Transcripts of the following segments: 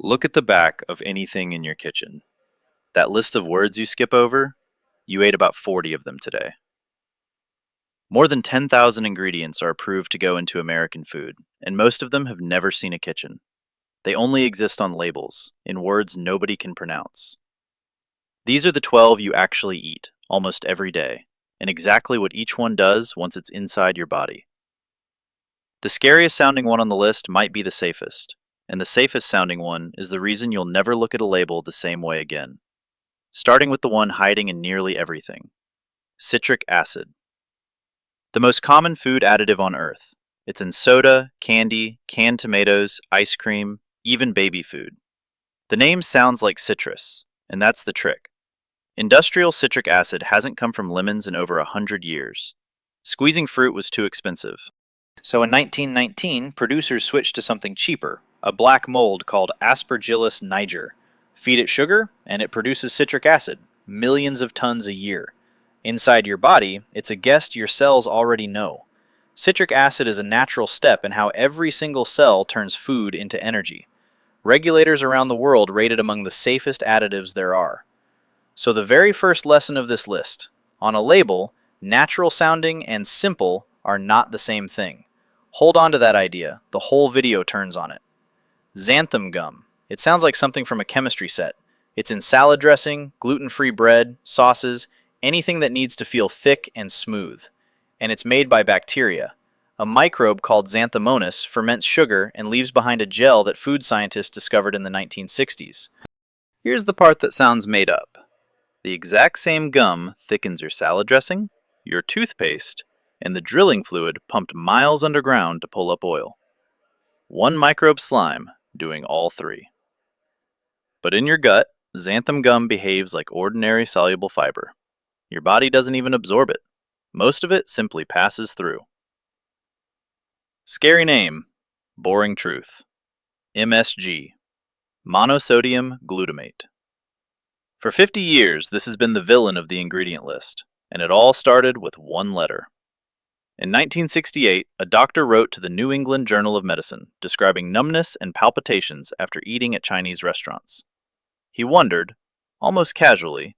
Look at the back of anything in your kitchen. That list of words you skip over, you ate about 40 of them today. More than 10,000 ingredients are approved to go into American food, and most of them have never seen a kitchen. They only exist on labels, in words nobody can pronounce. These are the 12 you actually eat, almost every day, and exactly what each one does once it's inside your body. The scariest sounding one on the list might be the safest, and the safest sounding one is the reason you'll never look at a label the same way again. Starting with the one hiding in nearly everything: citric acid. The most common food additive on Earth. It's in soda, candy, canned tomatoes, ice cream, even baby food. The name sounds like citrus, and that's the trick. Industrial citric acid hasn't come from lemons in over 100 years. Squeezing fruit was too expensive. So in 1919, producers switched to something cheaper, a black mold called Aspergillus niger. Feed it sugar, and it produces citric acid, millions of tons a year. Inside your body, it's a guest your cells already know. Citric acid is a natural step in how every single cell turns food into energy. Regulators around the world rate it among the safest additives there are. So the very first lesson of this list: on a label, natural sounding and simple are not the same thing. Hold on to that idea, the whole video turns on it. Xanthan gum. It sounds like something from a chemistry set. It's in salad dressing, gluten-free bread, sauces, anything that needs to feel thick and smooth. And it's made by bacteria. A microbe called xanthomonas ferments sugar and leaves behind a gel that food scientists discovered in the 1960s. Here's the part that sounds made up. The exact same gum thickens your salad dressing, your toothpaste, and the drilling fluid pumped miles underground to pull up oil. One microbe slime doing all three. But in your gut, xanthan gum behaves like ordinary soluble fiber. Your body doesn't even absorb it. Most of it simply passes through. Scary name, boring truth. MSG, monosodium glutamate. For 50 years, this has been the villain of the ingredient list, and it all started with one letter. In 1968, a doctor wrote to the New England Journal of Medicine describing numbness and palpitations after eating at Chinese restaurants. He wondered, almost casually,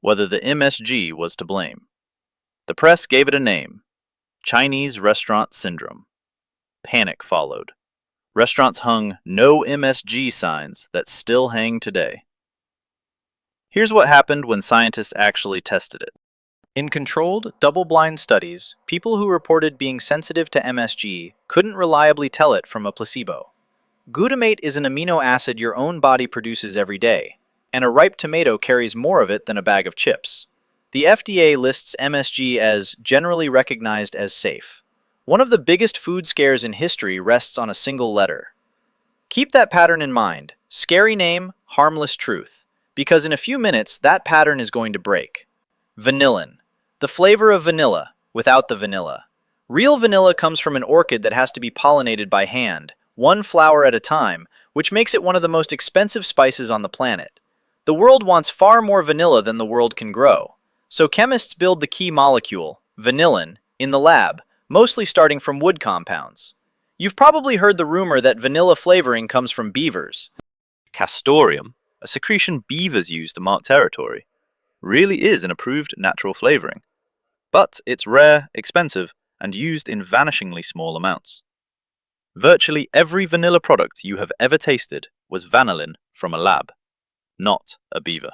whether the MSG was to blame. The press gave it a name: Chinese Restaurant Syndrome. Panic followed. Restaurants hung "No MSG" signs that still hang today. Here's what happened when scientists actually tested it. In controlled, double-blind studies, people who reported being sensitive to MSG couldn't reliably tell it from a placebo. Glutamate is an amino acid your own body produces every day, and a ripe tomato carries more of it than a bag of chips. The FDA lists MSG as generally recognized as safe. One of the biggest food scares in history rests on a single letter. Keep that pattern in mind: scary name, harmless truth, because in a few minutes that pattern is going to break. Vanillin. The flavor of vanilla, without the vanilla. Real vanilla comes from an orchid that has to be pollinated by hand, one flower at a time, which makes it one of the most expensive spices on the planet. The world wants far more vanilla than the world can grow. So chemists build the key molecule, vanillin, in the lab, mostly starting from wood compounds. You've probably heard the rumor that vanilla flavoring comes from beavers. Castoreum, a secretion beavers use to mark territory, really is an approved natural flavoring. But it's rare, expensive, and used in vanishingly small amounts. Virtually every vanilla product you have ever tasted was vanillin from a lab, not a beaver.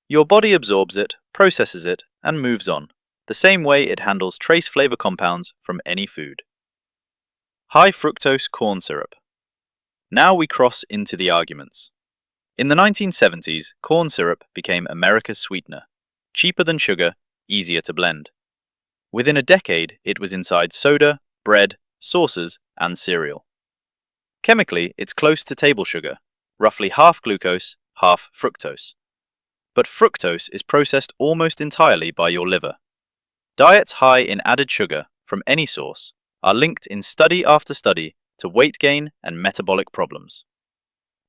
Your body absorbs it, processes it, and moves on, the same way it handles trace flavor compounds from any food. High-fructose corn syrup. Now we cross into the arguments. In the 1970s, corn syrup became America's sweetener, cheaper than sugar, easier to blend. Within a decade, it was inside soda, bread, sauces, and cereal. Chemically, it's close to table sugar, roughly half glucose, half fructose. But fructose is processed almost entirely by your liver. Diets high in added sugar, from any source, are linked in study after study to weight gain and metabolic problems.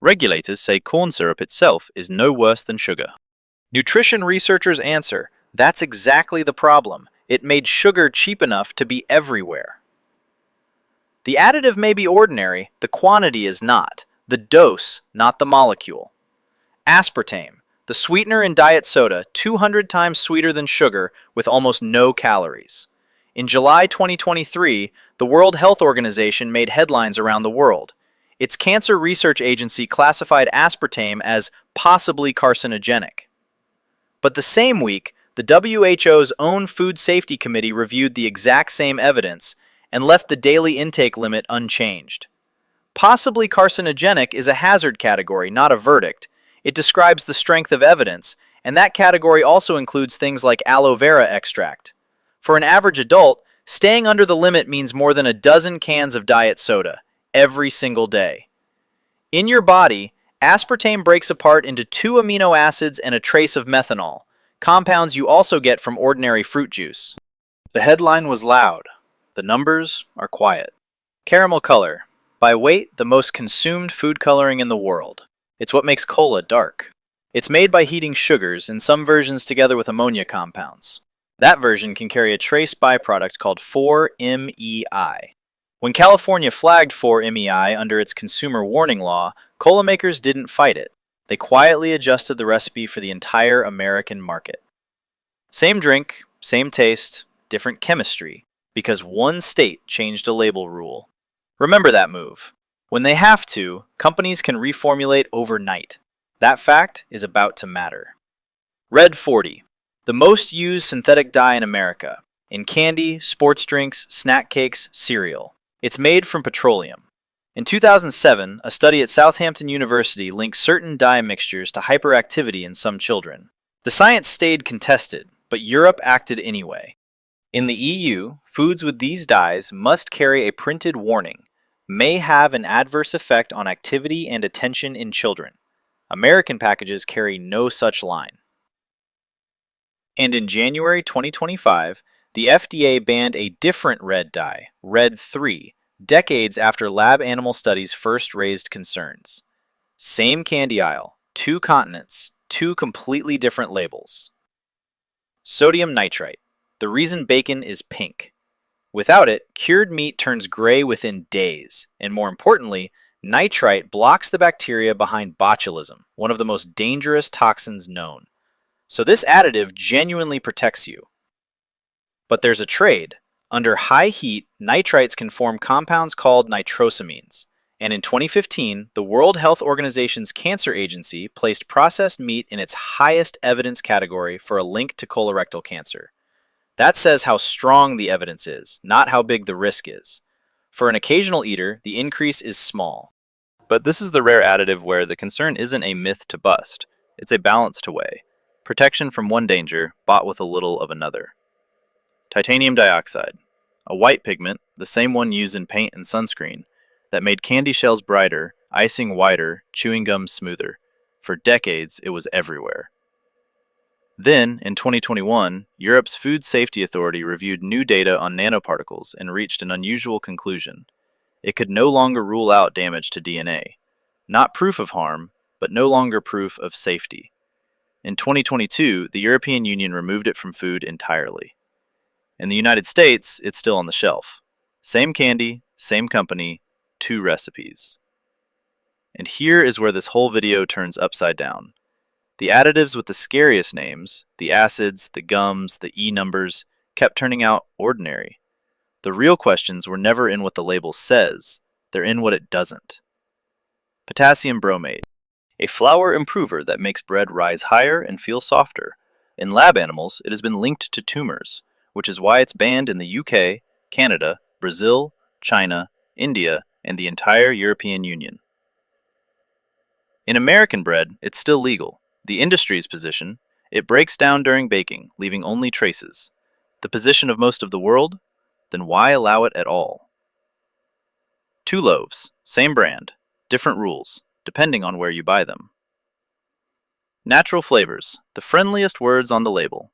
Regulators say corn syrup itself is no worse than sugar. Nutrition researchers answer, that's exactly the problem. It made sugar cheap enough to be everywhere. The additive may be ordinary, the quantity is not. The dose, not the molecule. Aspartame, the sweetener in diet soda, 200 times sweeter than sugar with almost no calories. In July 2023, the World Health Organization made headlines around the world. Its cancer research agency classified aspartame as possibly carcinogenic. But the same week, the WHO's own Food Safety Committee reviewed the exact same evidence and left the daily intake limit unchanged. Possibly carcinogenic is a hazard category, not a verdict. It describes the strength of evidence, and that category also includes things like aloe vera extract. For an average adult, staying under the limit means more than a dozen cans of diet soda every single day. In your body, aspartame breaks apart into 2 amino acids and a trace of methanol, compounds you also get from ordinary fruit juice. The headline was loud. The numbers are quiet. Caramel color. By weight, the most consumed food coloring in the world. It's what makes cola dark. It's made by heating sugars, in some versions together with ammonia compounds. That version can carry a trace byproduct called 4-MEI. When California flagged 4-MEI under its consumer warning law, cola makers didn't fight it. They quietly adjusted the recipe for the entire American market. Same drink, same taste, different chemistry, because one state changed a label rule. Remember that move. When they have to, companies can reformulate overnight. That fact is about to matter. Red 40, the most used synthetic dye in America, in candy, sports drinks, snack cakes, cereal. It's made from petroleum. In 2007, a study at Southampton University linked certain dye mixtures to hyperactivity in some children. The science stayed contested, but Europe acted anyway. In the EU, foods with these dyes must carry a printed warning, may have an adverse effect on activity and attention in children. American packages carry no such line. And in January 2025, the FDA banned a different red dye, Red 3, decades after lab animal studies first raised concerns. Same candy aisle, 2 continents, 2 completely different labels. Sodium nitrite, the reason bacon is pink. Without it, cured meat turns gray within days, and more importantly, nitrite blocks the bacteria behind botulism, one of the most dangerous toxins known. So this additive genuinely protects you. But there's a trade. Under high heat, nitrites can form compounds called nitrosamines. And in 2015, the World Health Organization's cancer agency placed processed meat in its highest evidence category for a link to colorectal cancer. That says how strong the evidence is, not how big the risk is. For an occasional eater, the increase is small. But this is the rare additive where the concern isn't a myth to bust. It's a balance to weigh. Protection from one danger, bought with a little of another. Titanium dioxide, a white pigment, the same one used in paint and sunscreen, that made candy shells brighter, icing whiter, chewing gum smoother. For decades, it was everywhere. Then, in 2021, Europe's Food Safety Authority reviewed new data on nanoparticles and reached an unusual conclusion. It could no longer rule out damage to DNA. Not proof of harm, but no longer proof of safety. In 2022, the European Union removed it from food entirely. In the United States, it's still on the shelf. Same candy, same company, 2 recipes. And here is where this whole video turns upside down. The additives with the scariest names, the acids, the gums, the E numbers, kept turning out ordinary. The real questions were never in what the label says, they're in what it doesn't. Potassium bromate, a flour improver that makes bread rise higher and feel softer. In lab animals, it has been linked to tumors, which is why it's banned in the UK, Canada, Brazil, China, India, and the entire European Union. In American bread, it's still legal. The industry's position, it breaks down during baking, leaving only traces. The position of most of the world? Then why allow it at all? 2 loaves, same brand, different rules, depending on where you buy them. Natural flavors, the friendliest words on the label.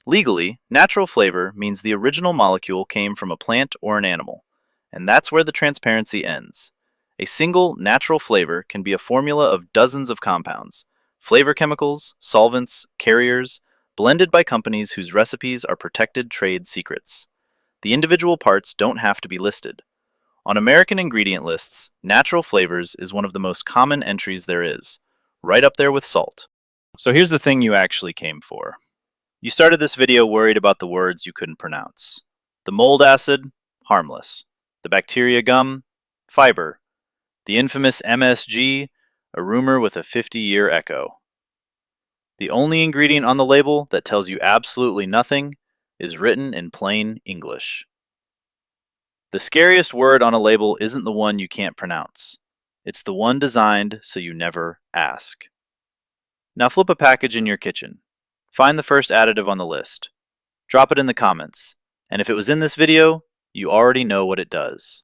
Legally, natural flavor means the original molecule came from a plant or an animal, and that's where the transparency ends. A single natural flavor can be a formula of dozens of compounds, flavor chemicals, solvents, carriers, blended by companies whose recipes are protected trade secrets. The individual parts don't have to be listed. On American ingredient lists, natural flavors is one of the most common entries there is, right up there with salt. So here's the thing you actually came for. You started this video worried about the words you couldn't pronounce. The mold acid, harmless. The bacteria gum, fiber. The infamous MSG, a rumor with a 50-year echo. The only ingredient on the label that tells you absolutely nothing is written in plain English. The scariest word on a label isn't the one you can't pronounce. It's the one designed so you never ask. Now flip a package in your kitchen. Find the first additive on the list. Drop it in the comments. And if it was in this video, you already know what it does.